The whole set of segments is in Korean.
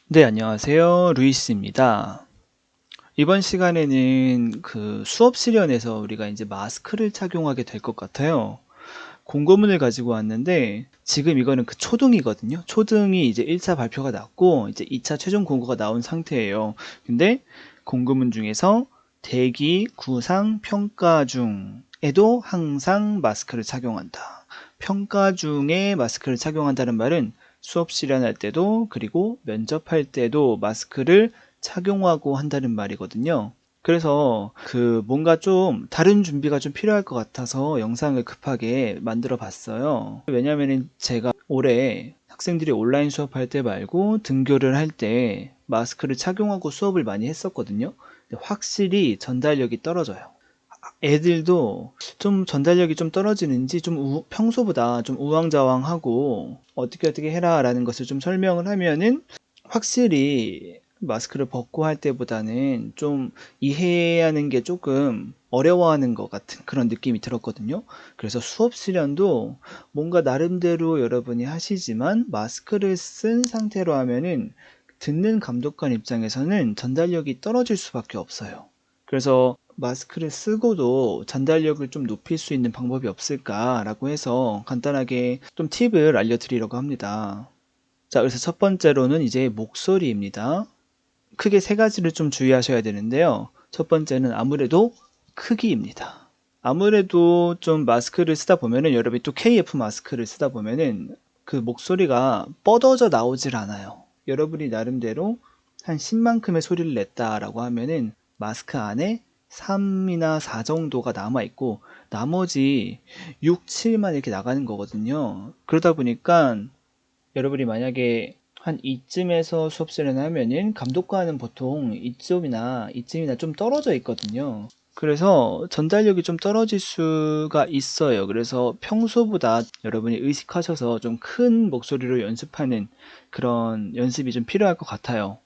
네, 안녕하세요. 루이스입니다. 이번 시간에는 그 수업 실연에서 우리가 이제 마스크를 착용하게 될 것 같아요. 공고문을 가지고 왔는데 지금 이거는 그 초등이거든요. 초등이 이제 1차 발표가 났고 이제 2차 최종 공고가 나온 상태예요. 근데 공고문 중에서 대기, 구상, 평가 중에도 항상 마스크를 착용한다. 평가 중에 마스크를 착용한다는 말은 수업 실연할 때도 그리고 면접할 때도 마스크를 착용하고 한다는 말이거든요. 그래서 그 뭔가 좀 다른 준비가 좀 필요할 것 같아서 영상을 급하게 만들어 봤어요. 왜냐면은 제가 올해 학생들이 온라인 수업할 때 말고 등교를 할 때 마스크를 착용하고 수업을 많이 했었거든요. 근데 확실히 전달력이 떨어져요. 애들도 좀 전달력이 좀 떨어지는지 좀 평소보다 좀 우왕좌왕하고 어떻게 해라 라는 것을 좀 설명을 하면은 확실히 마스크를 벗고 할 때보다는 좀 이해하는 게 조금 어려워하는 것 같은 그런 느낌이 들었거든요. 그래서 수업 수련도 뭔가 나름대로 여러분이 하시지만 마스크를 쓴 상태로 하면은 듣는 감독관 입장에서는 전달력이 떨어질 수밖에 없어요. 그래서 마스크를 쓰고도 전달력을 좀 높일 수 있는 방법이 없을까라고 해서 간단하게 좀 팁을 알려드리려고 합니다. 자, 그래서 첫 번째로는 이제 목소리입니다. 크게 세 가지를 좀 주의하셔야 되는데요. 첫 번째는 아무래도 크기입니다. 아무래도 좀 마스크를 쓰다 보면은 여러분이 또 KF 마스크를 쓰다 보면은 그 목소리가 뻗어져 나오질 않아요. 여러분이 나름대로 한 10만큼의 소리를 냈다라고 하면은 마스크 안에 3이나 4 정도가 남아 있고 나머지 6, 7만 이렇게 나가는 거거든요. 그러다 보니까 여러분이 만약에 한 이쯤에서 수업 시간을 하면은 감독관은 보통 이쯤이나 좀 떨어져 있거든요. 그래서 전달력이 좀 떨어질 수가 있어요. 그래서 평소보다 여러분이 의식하셔서 좀 큰 목소리로 연습하는 그런 연습이 좀 필요할 것 같아요.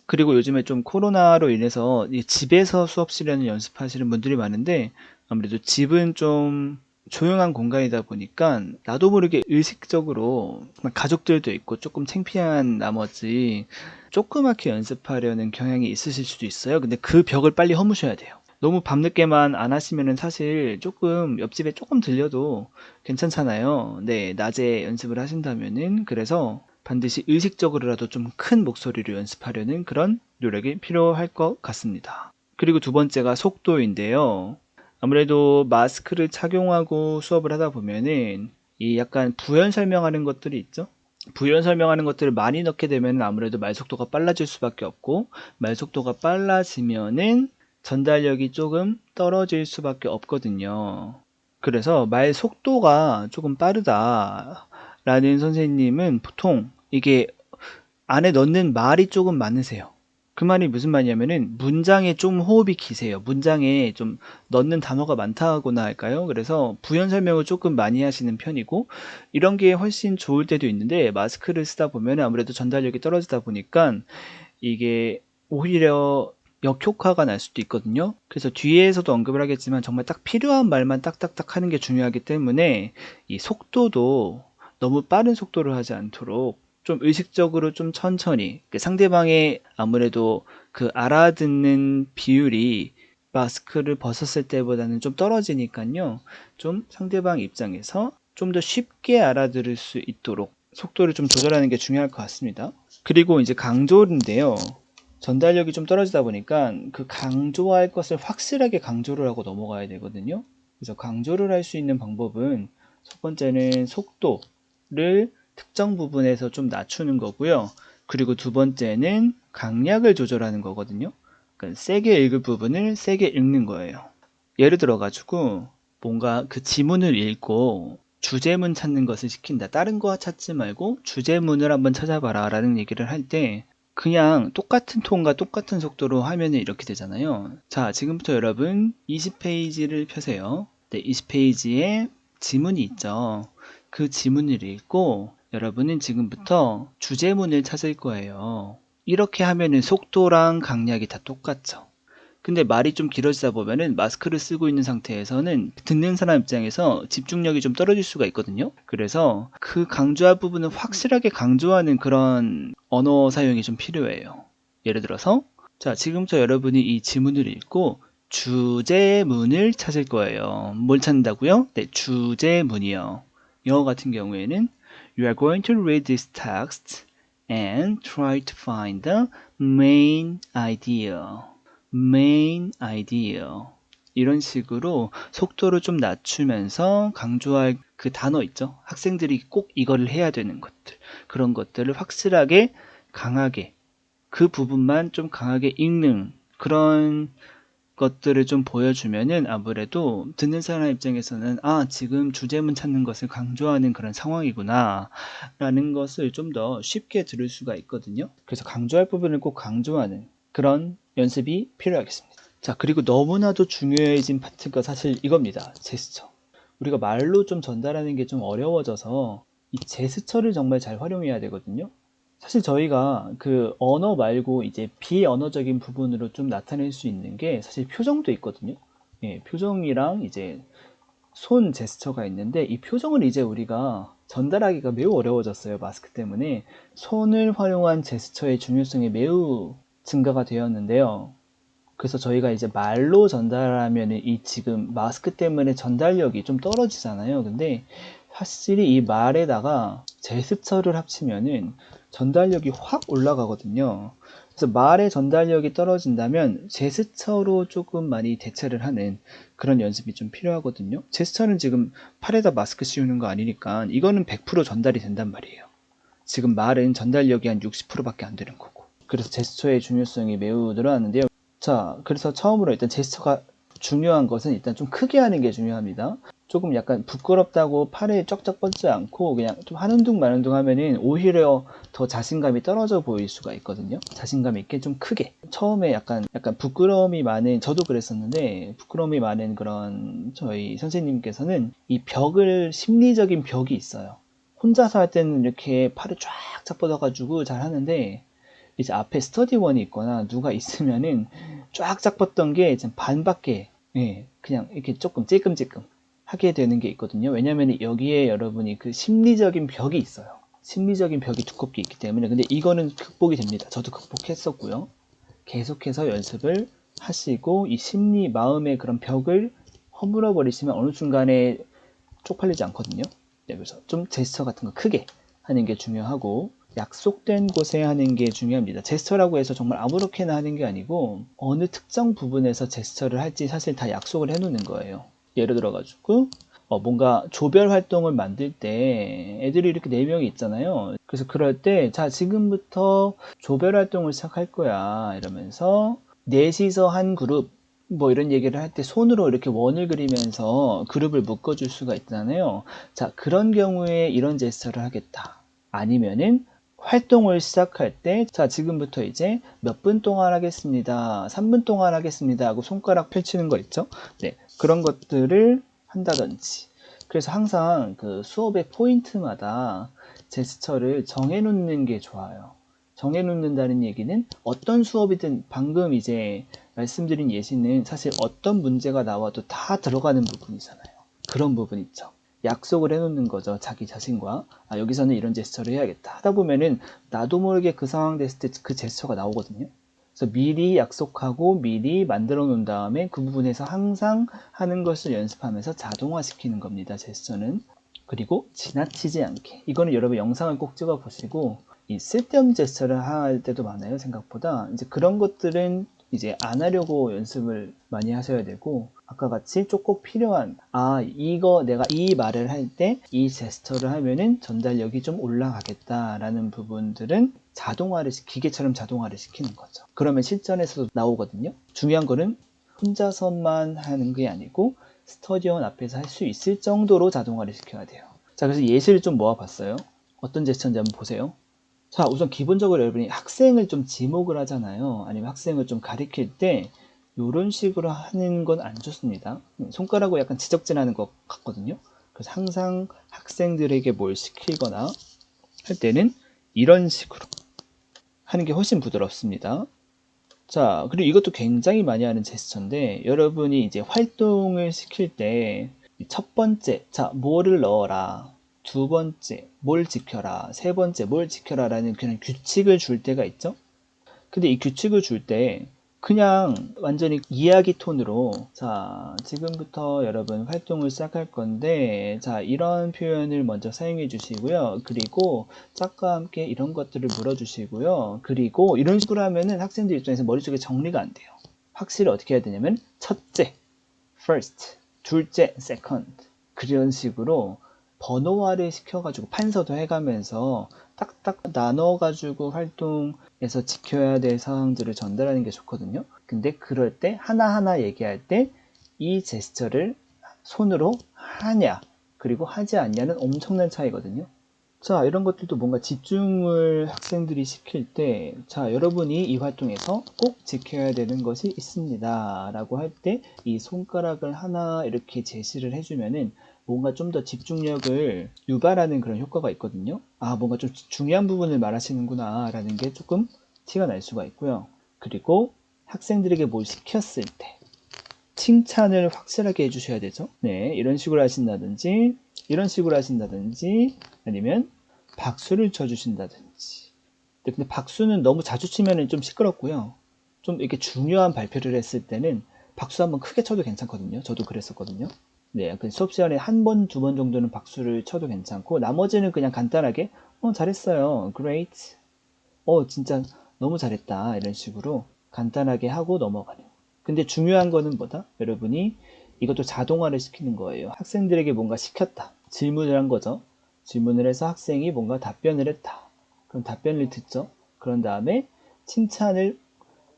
그리고 요즘에 좀 코로나로 인해서 이 집에서 수업 시간을 연습하시는 분들이 많은데 아무래도 집은 좀 조용한 공간이다 보니까 나도 모르게 의식적으로 가족들도 있고 조금 창피한 나머지 조그맣게 연습하려는 경향이 있으실 수도 있어요. 근데 그 벽을 빨리 허무셔야 돼요. 너무 밤늦게만 안 하시면은 사실 조금 옆집에 조금 들려도 괜찮잖아요. 네, 낮에 연습을 하신다면은 그래서 반드시 의식적으로라도 좀 큰 목소리로 연습하려는 그런 노력이 필요할 것 같습니다. 그리고 두 번째가 속도인데요. 아무래도 마스크를 착용하고 수업을 하다 보면은 이 약간 부연 설명하는 것들이 있죠. 부연 설명하는 것들을 많이 넣게 되면 아무래도 말 속도가 빨라질 수밖에 없고 말 속도가 빨라지면은 전달력이 조금 떨어질 수밖에 없거든요. 그래서 말 속도가 조금 빠르다라는 선생님은 보통 이게 안에 넣는 말이 조금 많으세요. 그 말이 무슨 말이냐면은 문장에 좀 호흡이 기세요. 문장에 좀 넣는 단어가 많다고나 할까요? 그래서 부연 설명을 조금 많이 하시는 편이고 이런 게 훨씬 좋을 때도 있는데 마스크를 쓰다 보면 아무래도 전달력이 떨어지다 보니까 이게 오히려 역효과가 날 수도 있거든요. 그래서 뒤에서도 언급을 하겠지만 정말 딱 필요한 말만 딱딱딱 하는 게 중요하기 때문에 이 속도도 너무 빠른 속도를 하지 않도록 좀 의식적으로 좀 천천히 그 상대방의 아무래도 그 알아듣는 비율이 마스크를 벗었을 때보다는 좀 떨어지니까요. 좀 상대방 입장에서 좀 더 쉽게 알아들을 수 있도록 속도를 좀 조절하는 게 중요할 것 같습니다. 그리고 이제 강조인데요. 전달력이 좀 떨어지다 보니까 그 강조할 것을 확실하게 강조를 하고 넘어가야 되거든요. 그래서 강조를 할 수 있는 방법은 첫 번째는 속도를 특정 부분에서 좀 낮추는 거고요. 그리고 두 번째는 강약을 조절하는 거거든요. 그러니까 세게 읽을 부분을 세게 읽는 거예요. 예를 들어 가지고 뭔가 그 지문을 읽고 주제문 찾는 것을 시킨다. 다른 거 찾지 말고 주제문을 한번 찾아봐라 라는 얘기를 할 때 그냥 똑같은 톤과 똑같은 속도로 하면 이렇게 되잖아요. 자, 지금부터 여러분 20페이지를 펴세요. 네, 20페이지에 지문이 있죠. 그 지문을 읽고 여러분은 지금부터 주제문을 찾을 거예요. 이렇게 하면은 속도랑 강약이 다 똑같죠. 근데 말이 좀 길어지다 보면은 마스크를 쓰고 있는 상태에서는 듣는 사람 입장에서 집중력이 좀 떨어질 수가 있거든요. 그래서 그 강조할 부분을 확실하게 강조하는 그런 언어 사용이 좀 필요해요. 예를 들어서 자, 지금부터 여러분이 이 지문을 읽고 주제문을 찾을 거예요. 뭘 찾는다고요? 네, 주제문이요. 영어 같은 경우에는 You are going to read this text and try to find the main idea. main idea. 이런 식으로 속도를 좀 낮추면서 강조할 그 단어 있죠? 학생들이 꼭 이거를 해야 되는 것들. 그런 것들을 확실하게 강하게 그 부분만 좀 강하게 읽는 그런 것들을 좀 보여주면은 아무래도 듣는 사람 입장에서는 아, 지금 주제문 찾는 것을 강조하는 그런 상황이구나 라는 것을 좀 더 쉽게 들을 수가 있거든요. 그래서 강조할 부분을 꼭 강조하는 그런 연습이 필요하겠습니다. 자, 그리고 너무나도 중요해진 파트가 사실 이겁니다. 제스처. 우리가 말로 좀 전달하는 게 좀 어려워져서 이 제스처를 정말 잘 활용해야 되거든요. 사실 저희가 그 언어 말고 이제 비언어적인 부분으로 좀 나타낼 수 있는 게 사실 표정도 있거든요. 예, 표정이랑 이제 손 제스처가 있는데 이 표정을 이제 우리가 전달하기가 매우 어려워졌어요. 마스크 때문에. 손을 활용한 제스처의 중요성이 매우 증가가 되었는데요. 그래서 저희가 이제 말로 전달하면 이 지금 마스크 때문에 전달력이 좀 떨어지잖아요. 근데 확실히 이 말에다가 제스처를 합치면은 전달력이 확 올라가거든요. 그래서 말의 전달력이 떨어진다면 제스처로 조금 많이 대체를 하는 그런 연습이 좀 필요하거든요. 제스처는 지금 팔에다 마스크 씌우는 거 아니니까 이거는 100% 전달이 된단 말이에요. 지금 말은 전달력이 한 60%밖에 안 되는 거고. 그래서 제스처의 중요성이 매우 늘어났는데요. 자, 그래서 처음으로 일단 제스처가 중요한 것은 일단 좀 크게 하는 게 중요합니다. 조금 약간 부끄럽다고 팔에 쩍쩍 뻗지 않고 그냥 좀 하는 둥 마는 둥 하면은 오히려 더 자신감이 떨어져 보일 수가 있거든요. 자신감 있게 좀 크게. 처음에 약간 부끄러움이 많은, 저도 그랬었는데, 부끄러움이 많은 그런 저희 선생님께서는 이 벽을, 심리적인 벽이 있어요. 혼자서 할 때는 이렇게 팔을 쫙쫙 뻗어가지고 잘 하는데, 이제 앞에 스터디원이 있거나 누가 있으면은 쫙쫙 뻗던 게 이제 반밖에, 예, 그냥 이렇게 조금 찔끔찔끔 하게 되는 게 있거든요. 왜냐면 여기에 여러분이 그 심리적인 벽이 있어요. 심리적인 벽이 두껍게 있기 때문에. 근데 이거는 극복이 됩니다. 저도 극복했었고요. 계속해서 연습을 하시고 이 심리, 마음의 그런 벽을 허물어 버리시면 어느 순간에 쪽팔리지 않거든요. 네, 그래서 좀 제스처 같은 거 크게 하는 게 중요하고 약속된 곳에 하는 게 중요합니다. 제스처라고 해서 정말 아무렇게나 하는 게 아니고 어느 특정 부분에서 제스처를 할지 사실 다 약속을 해놓는 거예요. 예를 들어가지고 뭔가 조별 활동을 만들 때 애들이 이렇게 4명이 있잖아요. 그래서 그럴 때 자, 지금부터 조별 활동을 시작할 거야 이러면서 넷이서 한 그룹 뭐 이런 얘기를 할 때 손으로 이렇게 원을 그리면서 그룹을 묶어줄 수가 있잖아요. 자, 그런 경우에 이런 제스처를 하겠다. 아니면은 활동을 시작할 때, 자, 지금부터 이제 몇 분 동안 하겠습니다. 3분 동안 하겠습니다. 하고 손가락 펼치는 거 있죠? 네. 그런 것들을 한다든지. 그래서 항상 그 수업의 포인트마다 제스처를 정해놓는 게 좋아요. 정해놓는다는 얘기는 어떤 수업이든 방금 이제 말씀드린 예시는 사실 어떤 문제가 나와도 다 들어가는 부분이잖아요. 그런 부분 있죠. 약속을 해놓는 거죠. 자기 자신과. 아, 여기서는 이런 제스처를 해야겠다. 하다 보면은 나도 모르게 그 상황 됐을 때 그 제스처가 나오거든요. 그래서 미리 약속하고 미리 만들어 놓은 다음에 그 부분에서 항상 하는 것을 연습하면서 자동화시키는 겁니다. 제스처는. 그리고 지나치지 않게. 이거는 여러분 영상을 꼭 찍어 보시고 이 쓸데없는 제스처를 할 때도 많아요. 생각보다. 이제 그런 것들은 이제 안 하려고 연습을 많이 하셔야 되고 아까 같이 꼭 필요한 이거 내가 이 말을 할 때 이 제스처를 하면은 전달력이 좀 올라가겠다라는 부분들은 기계처럼 자동화를 시키는 거죠. 그러면 실전에서도 나오거든요. 중요한 거는 혼자서만 하는 게 아니고 스터디원 앞에서 할 수 있을 정도로 자동화를 시켜야 돼요. 자, 그래서 예시를 좀 모아봤어요. 어떤 제스처인지 한번 보세요. 자, 우선 기본적으로 여러분이 학생을 좀 지목을 하잖아요. 아니면 학생을 좀 가리킬 때 이런 식으로 하는 건 안 좋습니다. 손가락으로 약간 지적질하는 것 같거든요. 그래서 항상 학생들에게 뭘 시키거나 할 때는 이런 식으로 하는 게 훨씬 부드럽습니다. 자, 그리고 이것도 굉장히 많이 하는 제스처인데, 여러분이 이제 활동을 시킬 때, 첫 번째, 자, 뭐를 넣어라. 두 번째, 뭘 지켜라. 세 번째, 뭘 지켜라. 라는 그런 규칙을 줄 때가 있죠? 근데 이 규칙을 줄 때, 그냥 완전히 이야기 톤으로, 자, 지금부터 여러분 활동을 시작할 건데, 자, 이런 표현을 먼저 사용해 주시고요. 그리고 짝과 함께 이런 것들을 물어주시고요. 그리고 이런 식으로 하면은 학생들 입장에서 머릿속에 정리가 안 돼요. 확실히 어떻게 해야 되냐면, 첫째, first, 둘째, second. 그런 식으로 번호화를 시켜가지고 판서도 해가면서 딱딱 나눠가지고 활동에서 지켜야 될 사항들을 전달하는 게 좋거든요. 근데 그럴 때 하나하나 얘기할 때 이 제스처를 손으로 하냐, 그리고 하지 않냐는 엄청난 차이거든요. 자, 이런 것들도 뭔가 집중을 학생들이 시킬 때, 자, 여러분이 이 활동에서 꼭 지켜야 되는 것이 있습니다. 라고 할 때, 이 손가락을 하나 이렇게 제시를 해주면은 뭔가 좀 더 집중력을 유발하는 그런 효과가 있거든요. 아, 뭔가 좀 중요한 부분을 말하시는구나. 라는 게 조금 티가 날 수가 있고요. 그리고 학생들에게 뭘 시켰을 때, 칭찬을 확실하게 해주셔야 되죠. 네, 이런 식으로 하신다든지, 이런 식으로 하신다든지, 아니면 박수를 쳐주신다든지. 근데 박수는 너무 자주 치면 좀 시끄럽고요. 좀 이렇게 중요한 발표를 했을 때는 박수 한번 크게 쳐도 괜찮거든요. 저도 그랬었거든요. 네, 그 수업 시간에 한 번, 두 번 정도는 박수를 쳐도 괜찮고, 나머지는 그냥 간단하게, 잘했어요. Great. 진짜 너무 잘했다. 이런 식으로 간단하게 하고 넘어가는. 근데 중요한 거는 뭐다? 여러분이 이것도 자동화를 시키는 거예요. 학생들에게 뭔가 시켰다. 질문을 한 거죠. 질문을 해서 학생이 뭔가 답변을 했다. 그럼 답변을 듣죠. 그런 다음에 칭찬을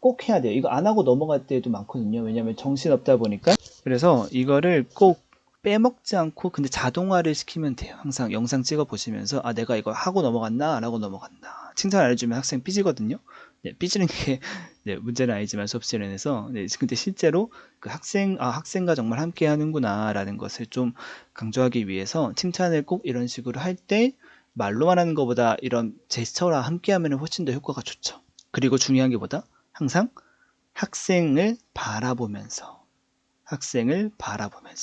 꼭 해야 돼요. 이거 안 하고 넘어갈 때도 많거든요. 왜냐면 정신없다 보니까. 그래서 이거를 꼭 빼먹지 않고 근데 자동화를 시키면 돼요. 항상 영상 찍어 보시면서 아 내가 이거 하고 넘어갔나 안 하고 넘어갔나 칭찬 안 해주면 학생 삐지거든요. 네, 삐지는 게 네, 문제는 아니지만 수업 시간에서 네, 근데 실제로 그 학생과 정말 함께 하는구나라는 것을 좀 강조하기 위해서 칭찬을 꼭 이런 식으로 할 때 말로만 하는 것보다 이런 제스처랑 함께 하면 훨씬 더 효과가 좋죠. 그리고 중요한 게 뭐다? 항상 학생을 바라보면서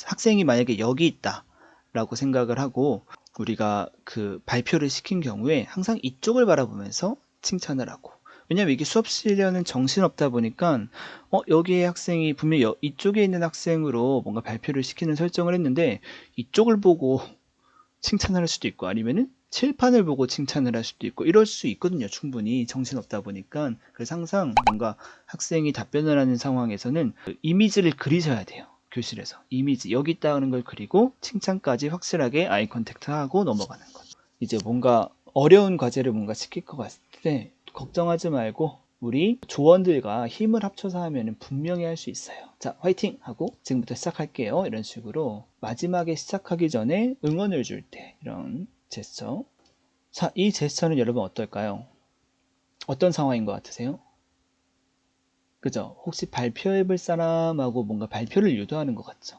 학생이 만약에 여기 있다 라고 생각을 하고 우리가 그 발표를 시킨 경우에 항상 이쪽을 바라보면서 칭찬을 하고 왜냐면 이게 수업 시간은 정신없다 보니까 여기에 학생이 분명히 이쪽에 있는 학생으로 뭔가 발표를 시키는 설정을 했는데 이쪽을 보고 칭찬을 할 수도 있고 아니면은 칠판을 보고 칭찬을 할 수도 있고 이럴 수 있거든요. 충분히 정신없다 보니까. 그래서 항상 뭔가 학생이 답변을 하는 상황에서는 그 이미지를 그리셔야 돼요. 교실에서 이미지 여기 있다는 걸 그리고 칭찬까지 확실하게 아이 컨택트하고 넘어가는 것. 이제 뭔가 어려운 과제를 뭔가 시킬 것 같을 때 걱정하지 말고 우리 조원들과 힘을 합쳐서 하면 분명히 할 수 있어요. 자, 화이팅! 하고 지금부터 시작할게요. 이런 식으로 마지막에 시작하기 전에 응원을 줄 때 이런 제스처. 자, 이 제스처는 여러분 어떨까요? 어떤 상황인 것 같으세요? 그죠? 혹시 발표해 볼 사람하고 뭔가 발표를 유도하는 것 같죠?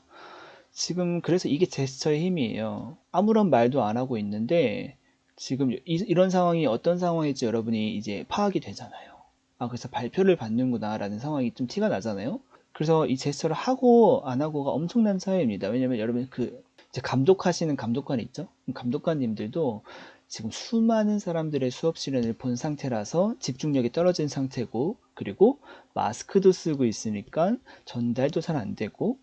지금 그래서 이게 제스처의 힘이에요. 아무런 말도 안 하고 있는데 지금 이런 상황이 어떤 상황일지 여러분이 이제 파악이 되잖아요. 아, 그래서 발표를 받는구나 라는 상황이 좀 티가 나잖아요. 그래서 이 제스처를 하고 안 하고가 엄청난 차이입니다. 왜냐면 여러분 이제 감독하시는 감독관 있죠? 감독관님들도 지금 수많은 사람들의 수업 시간을 본 상태라서 집중력이 떨어진 상태고 그리고 마스크도 쓰고 있으니까 전달도 잘 안 되고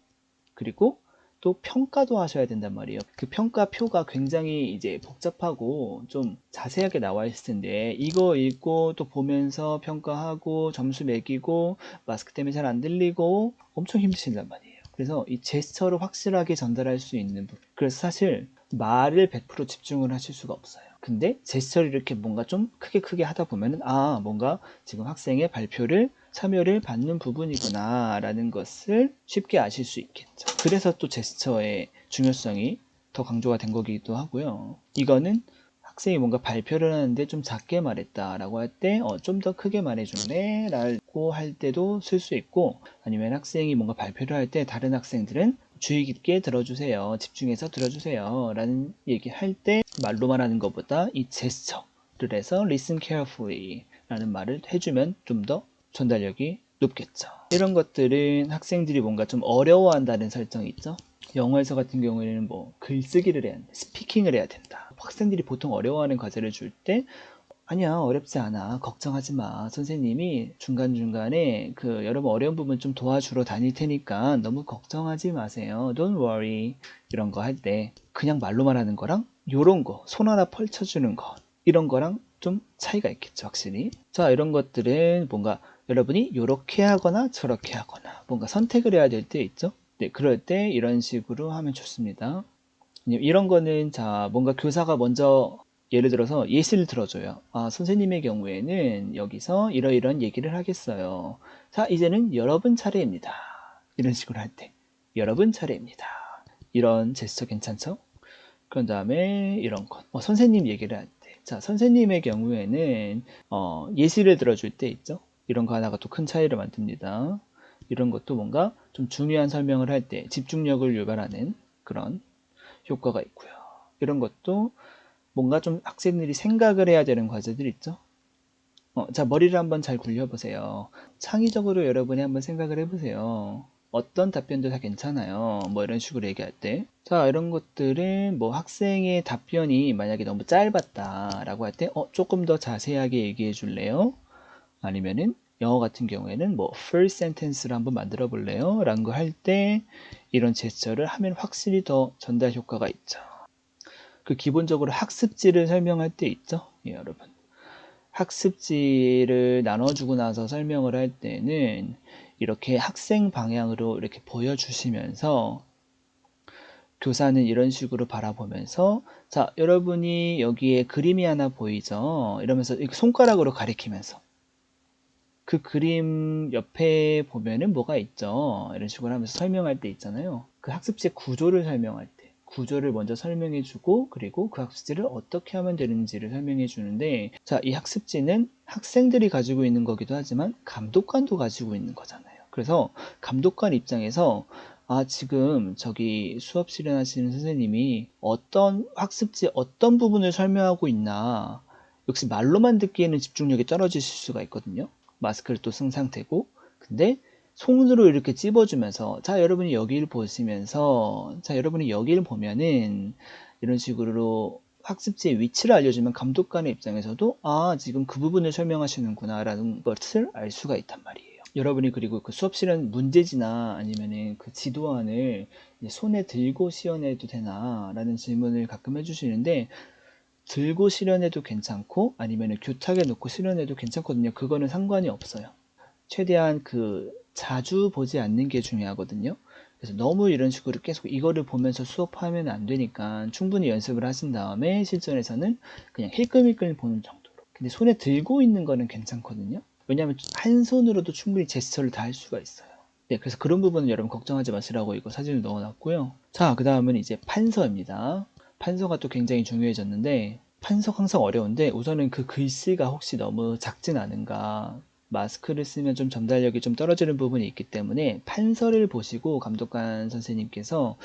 그리고 또 평가도 하셔야 된단 말이에요. 그 평가표가 굉장히 이제 복잡하고 좀 자세하게 나와 있을 텐데 이거 읽고 또 보면서 평가하고 점수 매기고 마스크 때문에 잘 안 들리고 엄청 힘드신단 말이에요. 그래서 이 제스처를 확실하게 전달할 수 있는 부분. 그래서 사실 말을 100% 집중을 하실 수가 없어요. 근데 제스처를 이렇게 뭔가 좀 크게 하다 보면은 아 뭔가 지금 학생의 발표를 참여를 받는 부분이구나 라는 것을 쉽게 아실 수 있겠죠. 그래서 또 제스처의 중요성이 더 강조가 된 거기도 하고요. 이거는 학생이 뭔가 발표를 하는데 좀 작게 말했다 라고 할 때 좀 더 크게 말해줄래? 라고 할 때도 쓸 수 있고 아니면 학생이 뭔가 발표를 할 때 다른 학생들은 주의 깊게 들어주세요. 집중해서 들어주세요. 라는 얘기 할 때 말로만 하는 것보다 이 제스처를 해서 listen carefully 라는 말을 해주면 좀 더 전달력이 높겠죠. 이런 것들은 학생들이 뭔가 좀 어려워한다는 설정이 있죠. 영어에서 같은 경우에는 뭐 글쓰기를 해야 된다, 스피킹을 해야 된다. 학생들이 보통 어려워하는 과제를 줄 때 아니야, 어렵지 않아, 걱정하지 마, 선생님이 중간중간에 그 여러분 어려운 부분 좀 도와주러 다닐 테니까 너무 걱정하지 마세요, don't worry, 이런 거 할 때 그냥 말로만 하는 거랑 요런 거, 손 하나 펼쳐주는 거, 이런 거랑 좀 차이가 있겠죠, 확실히. 자, 이런 것들은 뭔가 여러분이 요렇게 하거나 저렇게 하거나 뭔가 선택을 해야 될 때 있죠. 네, 그럴 때 이런 식으로 하면 좋습니다. 이런 거는 자, 뭔가 교사가 먼저 예를 들어서 예시를 들어줘요. 아, 선생님의 경우에는 여기서 이러이러한 얘기를 하겠어요. 자, 이제는 여러분 차례입니다. 이런 식으로 할 때 여러분 차례입니다. 이런 제스처 괜찮죠? 그런 다음에 이런 것. 선생님 얘기를 할 때. 자, 선생님의 경우에는 예시를 들어줄 때 있죠? 이런 거 하나가 또 큰 차이를 만듭니다. 이런 것도 뭔가 좀 중요한 설명을 할 때 집중력을 유발하는 그런 효과가 있고요. 이런 것도 뭔가 좀 학생들이 생각을 해야 되는 과제들 있죠? 자, 머리를 한번 잘 굴려보세요. 창의적으로 여러분이 한번 생각을 해보세요. 어떤 답변도 다 괜찮아요. 뭐 이런 식으로 얘기할 때. 자, 이런 것들은 뭐 학생의 답변이 만약에 너무 짧았다라고 할 때, 조금 더 자세하게 얘기해 줄래요? 아니면은 영어 같은 경우에는 뭐 first sentence를 한번 만들어 볼래요? 라는 거 할 때 이런 제스처를 하면 확실히 더 전달 효과가 있죠. 그 기본적으로 학습지를 설명할 때 있죠? 예, 여러분. 학습지를 나눠주고 나서 설명을 할 때는 이렇게 학생 방향으로 이렇게 보여주시면서 교사는 이런 식으로 바라보면서 자, 여러분이 여기에 그림이 하나 보이죠? 이러면서 이렇게 손가락으로 가리키면서 그 그림 옆에 보면은 뭐가 있죠? 이런 식으로 하면서 설명할 때 있잖아요. 그 학습지의 구조를 설명할 때 구조를 먼저 설명해 주고 그리고 그 학습지를 어떻게 하면 되는지를 설명해 주는데 자, 이 학습지는 학생들이 가지고 있는 거기도 하지만 감독관도 가지고 있는 거잖아요. 그래서 감독관 입장에서 아, 지금 저기 수업 실현하시는 선생님이 어떤 학습지 어떤 부분을 설명하고 있나 역시 말로만 듣기에는 집중력이 떨어지실 수가 있거든요. 마스크를 또 쓴 상태고 근데 손으로 이렇게 찝어주면서 자, 여러분이 여기를 보시면서 자, 여러분이 여기를 보면은 이런 식으로 학습지의 위치를 알려주면 감독관의 입장에서도 아, 지금 그 부분을 설명하시는구나 라는 것을 알 수가 있단 말이에요. 여러분이 그리고 그 수업 실현 문제지나 아니면은 그 지도안을 손에 들고 시연해도 되나 라는 질문을 가끔 해주시는데 들고 실현해도 괜찮고 아니면 교탁에 놓고 실현해도 괜찮거든요. 그거는 상관이 없어요. 최대한 그 자주 보지 않는 게 중요하거든요. 그래서 너무 이런 식으로 계속 이거를 보면서 수업하면 안 되니까 충분히 연습을 하신 다음에 실전에서는 그냥 힐끔힐끔 보는 정도로. 근데 손에 들고 있는 거는 괜찮거든요. 왜냐하면 한 손으로도 충분히 제스처를 다 할 수가 있어요. 네, 그래서 그런 부분은 여러분 걱정하지 마시라고 이거 사진을 넣어놨고요. 자, 그 다음은 이제 판서입니다. 판서가 또 굉장히 중요해졌는데 판서가 항상 어려운데 우선은 그 글씨가 혹시 너무 작진 않은가 마스크를 쓰면 좀 전달력이 좀 떨어지는 부분이 있기 때문에 판서를 보시고 감독관 선생님께서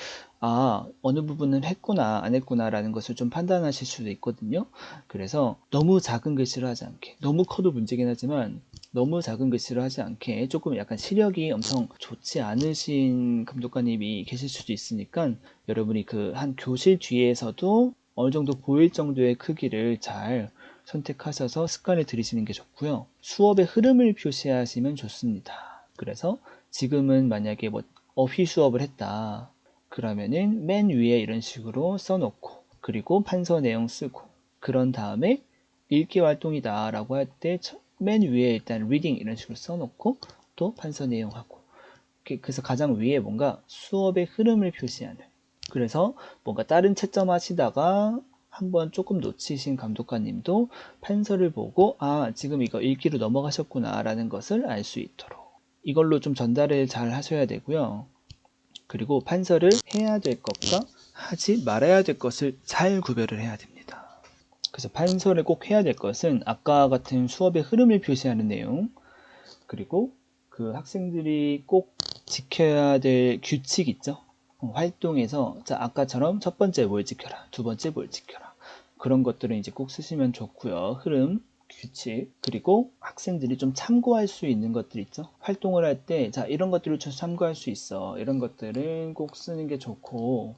아, 어느 부분은 했구나 안 했구나 라는 것을 좀 판단하실 수도 있거든요. 그래서 너무 작은 글씨로 하지 않게 너무 커도 문제긴 하지만 너무 작은 글씨로 하지 않게 조금 약간 시력이 엄청 좋지 않으신 감독관님이 계실 수도 있으니까 여러분이 그 한 교실 뒤에서도 어느 정도 보일 정도의 크기를 잘 선택하셔서 습관을 들이시는 게 좋고요. 수업의 흐름을 표시하시면 좋습니다. 그래서 지금은 만약에 뭐 어휘 수업을 했다. 그러면은 맨 위에 이런 식으로 써놓고 그리고 판서 내용 쓰고 그런 다음에 읽기 활동이다 라고 할 때 맨 위에 일단 reading 이런 식으로 써놓고 또 판서 내용하고 그래서 가장 위에 뭔가 수업의 흐름을 표시하는 그래서 뭔가 다른 채점 하시다가 한번 조금 놓치신 감독관님도 판서를 보고 아, 지금 이거 읽기로 넘어가셨구나 라는 것을 알 수 있도록 이걸로 좀 전달을 잘 하셔야 되고요. 그리고 판서를 해야 될 것과 하지 말아야 될 것을 잘 구별을 해야 됩니다. 그래서 판서를 꼭 해야 될 것은 아까 같은 수업의 흐름을 표시하는 내용 그리고 그 학생들이 꼭 지켜야 될 규칙 있죠? 활동에서 자, 아까처럼 첫 번째 뭘 지켜라, 두 번째 뭘 지켜라 그런 것들은 이제 꼭 쓰시면 좋고요. 흐름 규칙, 그리고 학생들이 좀 참고할 수 있는 것들 있죠. 활동을 할 때, 자, 이런 것들을 좀 참고할 수 있어. 이런 것들은 꼭 쓰는 게 좋고,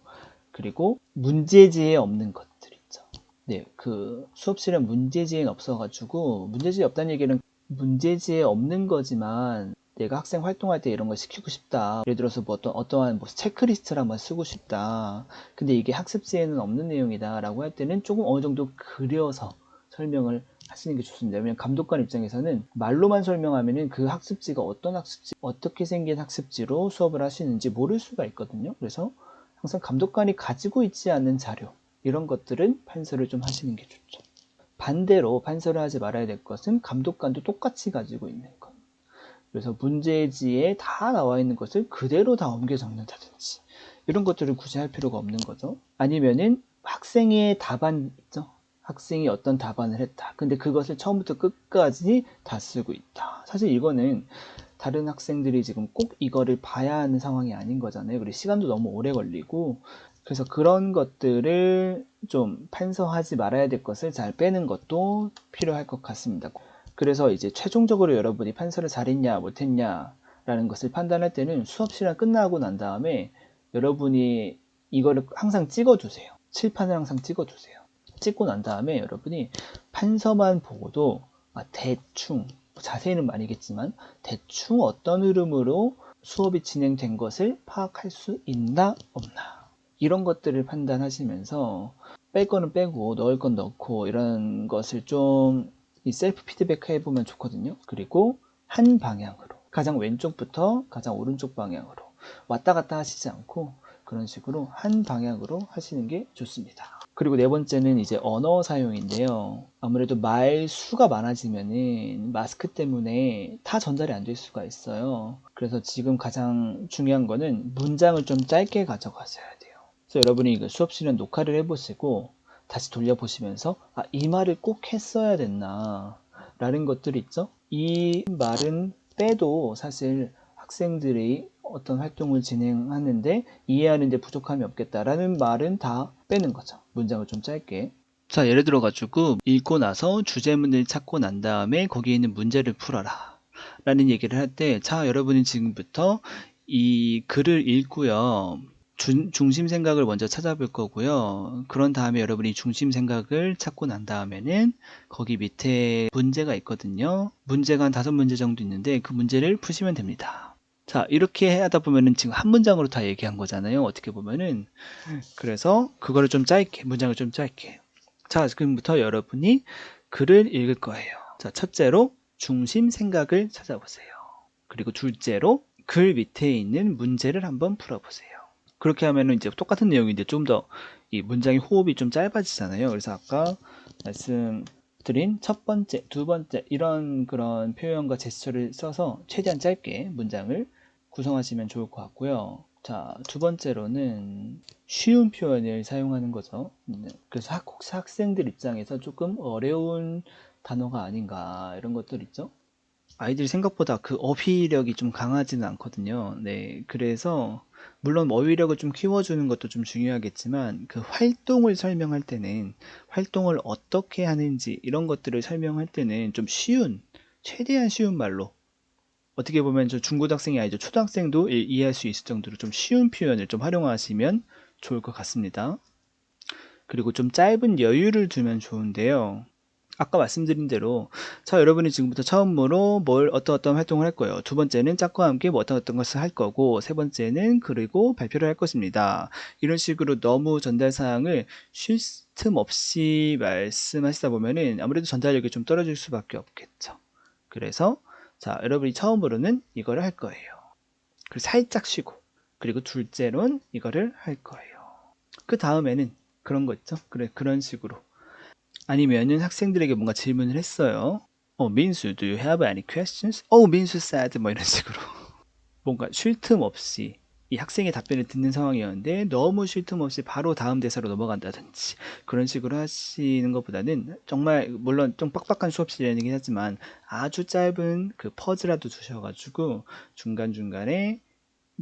그리고 문제지에 없는 것들 있죠. 네, 그 수업실에 문제지에는 없어가지고, 문제지에 없다는 얘기는 문제지에 없는 거지만, 내가 학생 활동할 때 이런 걸 시키고 싶다. 예를 들어서 뭐 어떠한 뭐 체크리스트를 한번 쓰고 싶다. 근데 이게 학습지에는 없는 내용이다. 라고 할 때는 조금 어느 정도 그려서 설명을 하시는 게 좋습니다. 왜냐면 감독관 입장에서는 말로만 설명하면은 그 학습지가 어떤 학습지, 어떻게 생긴 학습지로 수업을 하시는지 모를 수가 있거든요. 그래서 항상 감독관이 가지고 있지 않는 자료, 이런 것들은 판서를 좀 하시는 게 좋죠. 반대로 판서를 하지 말아야 될 것은 감독관도 똑같이 가지고 있는 것. 그래서 문제지에 다 나와 있는 것을 그대로 다 옮겨 적는다든지 이런 것들을 굳이 할 필요가 없는 거죠. 아니면은 학생의 답안 있죠. 학생이 어떤 답안을 했다. 근데 그것을 처음부터 끝까지 다 쓰고 있다. 사실 이거는 다른 학생들이 지금 꼭 이거를 봐야 하는 상황이 아닌 거잖아요. 그리고 시간도 너무 오래 걸리고, 그래서 그런 것들을 좀 판서하지 말아야 될 것을 잘 빼는 것도 필요할 것 같습니다. 그래서 이제 최종적으로 여러분이 판서를 잘했냐 못했냐라는 것을 판단할 때는 수업 시간 끝나고 난 다음에 여러분이 이거를 항상 찍어두세요. 칠판을 항상 찍어두세요. 찍고 난 다음에 여러분이 판서만 보고도 대충, 자세히는 아니겠지만 대충 어떤 흐름으로 수업이 진행된 것을 파악할 수 있나 없나, 이런 것들을 판단하시면서 뺄 거는 빼고 넣을 건 넣고 이런 것을 좀 셀프 피드백 해보면 좋거든요. 그리고 한 방향으로, 가장 왼쪽부터 가장 오른쪽 방향으로 왔다 갔다 하시지 않고 그런 식으로 한 방향으로 하시는 게 좋습니다. 그리고 네 번째는 이제 언어 사용인데요. 아무래도 말 수가 많아지면은 마스크 때문에 다 전달이 안 될 수가 있어요. 그래서 지금 가장 중요한 거는 문장을 좀 짧게 가져가셔야 돼요. 그래서 여러분이 수업 시간 녹화를 해보시고 다시 돌려보시면서 이 말을 꼭 했어야 됐나 라는 것들이 있죠. 이 말은 빼도 사실 학생들이 어떤 활동을 진행하는데 이해하는데 부족함이 없겠다라는 말은 다 빼는 거죠. 문장을 좀 짧게. 자, 예를 들어 가지고 읽고 나서 주제문을 찾고 난 다음에 거기에 있는 문제를 풀어라 라는 얘기를 할 때, 자, 여러분이 지금부터 이 글을 읽고요, 중심 생각을 먼저 찾아볼 거고요. 그런 다음에 여러분이 중심 생각을 찾고 난 다음에는 거기 밑에 문제가 있거든요. 문제가 한 5문제 정도 있는데 그 문제를 푸시면 됩니다. 자, 이렇게 하다 보면은 지금 한 문장으로 다 얘기한 거잖아요. 어떻게 보면은. 그래서 그거를 좀 짧게, 문장을 좀 짧게. 자, 지금부터 여러분이 글을 읽을 거예요. 자, 첫째로 중심 생각을 찾아보세요. 그리고 둘째로 글 밑에 있는 문제를 한번 풀어보세요. 그렇게 하면은 이제 똑같은 내용인데 좀 더 이 문장의 호흡이 좀 짧아지잖아요. 그래서 아까 말씀드린 첫 번째, 두 번째 이런 그런 표현과 제스처를 써서 최대한 짧게 문장을 구성하시면 좋을 것 같고요. 자, 두 번째로는 쉬운 표현을 사용하는 거죠. 그래서 혹시 학생들 입장에서 조금 어려운 단어가 아닌가 이런 것들 있죠. 아이들이 생각보다 그 어휘력이 좀 강하지는 않거든요. 네, 그래서 물론 어휘력을 좀 키워주는 것도 좀 중요하겠지만 그 활동을 설명할 때는 활동을 어떻게 하는지 이런 것들을 설명할 때는 좀 쉬운, 최대한 쉬운 말로, 어떻게 보면 저 중고등학생이 아니죠. 초등학생도 이해할 수 있을 정도로 좀 쉬운 표현을 좀 활용하시면 좋을 것 같습니다. 그리고 좀 짧은 여유를 두면 좋은데요. 아까 말씀드린 대로, 자, 여러분이 지금부터 처음으로 어떤 활동을 할 거예요. 두 번째는 짝과 함께 뭐 어떤 것을 할 거고, 세 번째는 그리고 발표를 할 것입니다. 이런 식으로 너무 전달 사항을 쉴 틈 없이 말씀하시다 보면은 아무래도 전달력이 좀 떨어질 수밖에 없겠죠. 그래서 자, 여러분이 처음으로는 이거를 할 거예요. 그리고 살짝 쉬고, 그리고 둘째로는 이거를 할 거예요. 그 다음에는 그런 거 있죠? 그래, 그런 식으로. 아니면은 학생들에게 뭔가 질문을 했어요. 민수, do you have any questions? 민수 said, 뭐 이런 식으로. 뭔가 쉴 틈 없이 이 학생의 답변을 듣는 상황이었는데 너무 쉴 틈 없이 바로 다음 대사로 넘어간다든지 그런 식으로 하시는 것보다는 정말 물론 좀 빡빡한 수업 시간이긴 하지만 아주 짧은 그 퍼즈라도 두셔가지고 중간중간에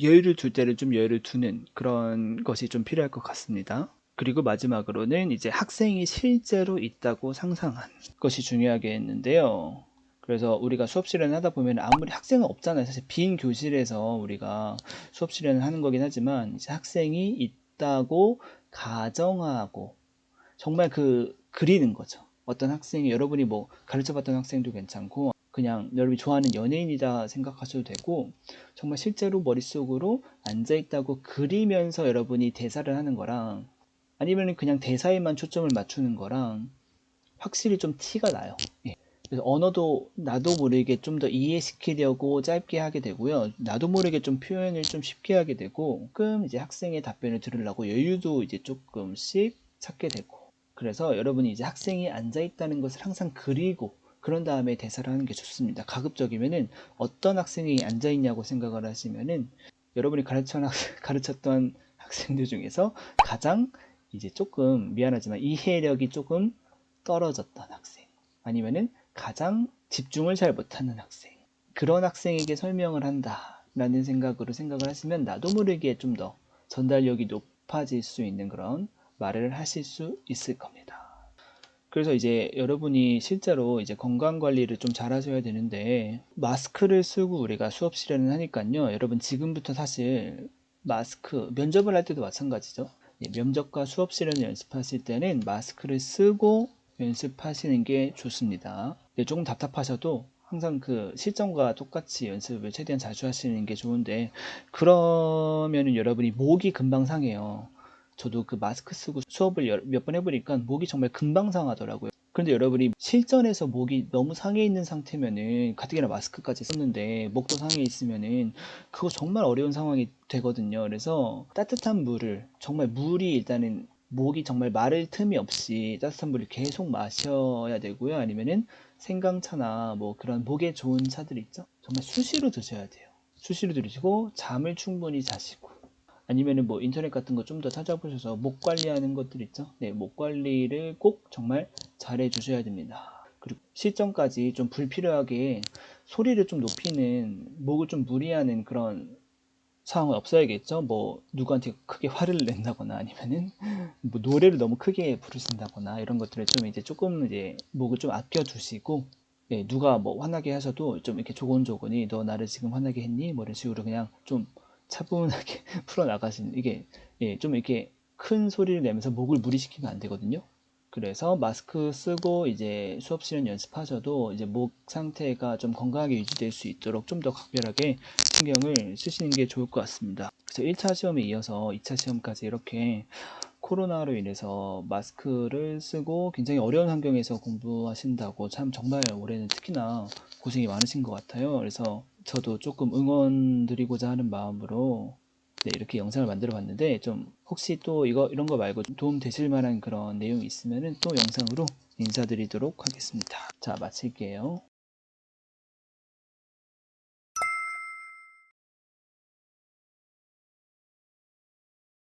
여유를 둘 때를 좀 여유를 두는 그런 것이 좀 필요할 것 같습니다. 그리고 마지막으로는 이제 학생이 실제로 있다고 상상한 것이 중요하겠는데요. 그래서 우리가 수업 실현을 하다 보면 아무리 학생은 없잖아요. 사실 빈 교실에서 우리가 수업 실현을 하는 거긴 하지만 이제 학생이 있다고 가정하고 정말 그리는 거죠. 어떤 학생이 여러분이 뭐 가르쳐봤던 학생도 괜찮고 그냥 여러분이 좋아하는 연예인이다 생각하셔도 되고 정말 실제로 머릿속으로 앉아있다고 그리면서 여러분이 대사를 하는 거랑 아니면 그냥 대사에만 초점을 맞추는 거랑 확실히 좀 티가 나요. 예. 그래서 언어도 나도 모르게 좀 더 이해시키려고 짧게 하게 되고요. 나도 모르게 좀 표현을 좀 쉽게 하게 되고, 조금 이제 학생의 답변을 들으려고 여유도 이제 조금씩 찾게 되고. 그래서 여러분이 이제 학생이 앉아 있다는 것을 항상 그리고, 그런 다음에 대사를 하는 게 좋습니다. 가급적이면은 어떤 학생이 앉아 있냐고 생각을 하시면은 여러분이 가르쳤던 학생들 중에서 가장 이제 조금 미안하지만 이해력이 조금 떨어졌던 학생 아니면은 가장 집중을 잘 못하는 학생 그런 학생에게 설명을 한다라는 생각으로 생각을 하시면 나도 모르게 좀 더 전달력이 높아질 수 있는 그런 말을 하실 수 있을 겁니다. 그래서 이제 여러분이 실제로 이제 건강 관리를 좀 잘 하셔야 되는데 마스크를 쓰고 우리가 수업 실현을 하니까요. 여러분 지금부터 사실 마스크 면접을 할 때도 마찬가지죠. 예, 면접과 수업 실현을 연습하실 때는 마스크를 쓰고 연습하시는 게 좋습니다. 네, 조금 답답하셔도 항상 그 실전과 똑같이 연습을 최대한 자주 하시는 게 좋은데 그러면은 여러분이 목이 금방 상해요. 저도 그 마스크 쓰고 수업을 몇 번 해보니까 목이 정말 금방 상하더라고요. 그런데 여러분이 실전에서 목이 너무 상해 있는 상태면은 가뜩이나 마스크까지 썼는데 목도 상해 있으면은 그거 정말 어려운 상황이 되거든요. 그래서 따뜻한 물을 정말 물이 일단은 목이 정말 마를 틈이 없이 따뜻한 물을 계속 마셔야 되고요. 아니면은 생강차나 뭐 그런 목에 좋은 차들 있죠. 정말 수시로 드셔야 돼요. 수시로 드시고 잠을 충분히 자시고 아니면은 뭐 인터넷 같은 거 좀 더 찾아보셔서 목 관리하는 것들 있죠. 네, 목 관리를 꼭 정말 잘 해주셔야 됩니다. 그리고 실전까지 좀 불필요하게 소리를 좀 높이는 목을 좀 무리하는 그런 상황은 없어야겠죠. 뭐 누구한테 크게 화를 낸다거나 아니면은 뭐 노래를 너무 크게 부르신다거나 이런 것들을 좀 이제 조금 이제 목을 좀 아껴 두시고 예, 누가 뭐 화나게 하셔도 좀 이렇게 조곤조곤히 너 나를 지금 화나게 했니? 뭐 이런 식으로 그냥 좀 차분하게 풀어나가시는 이게 예, 좀 이렇게 큰 소리를 내면서 목을 무리시키면 안 되거든요. 그래서 마스크 쓰고 이제 수업 실현 연습하셔도 이제 목 상태가 좀 건강하게 유지될 수 있도록 좀 더 각별하게 신경을 쓰시는 게 좋을 것 같습니다. 그래서 1차 시험에 이어서 2차 시험까지 이렇게 코로나로 인해서 마스크를 쓰고 굉장히 어려운 환경에서 공부하신다고 참 정말 올해는 특히나 고생이 많으신 것 같아요. 그래서 저도 조금 응원 드리고자 하는 마음으로 네, 이렇게 영상을 만들어 봤는데 좀 혹시 또 이런 거 말고 도움 되실 만한 그런 내용이 있으면 또 영상으로 인사드리도록 하겠습니다. 자, 마칠게요.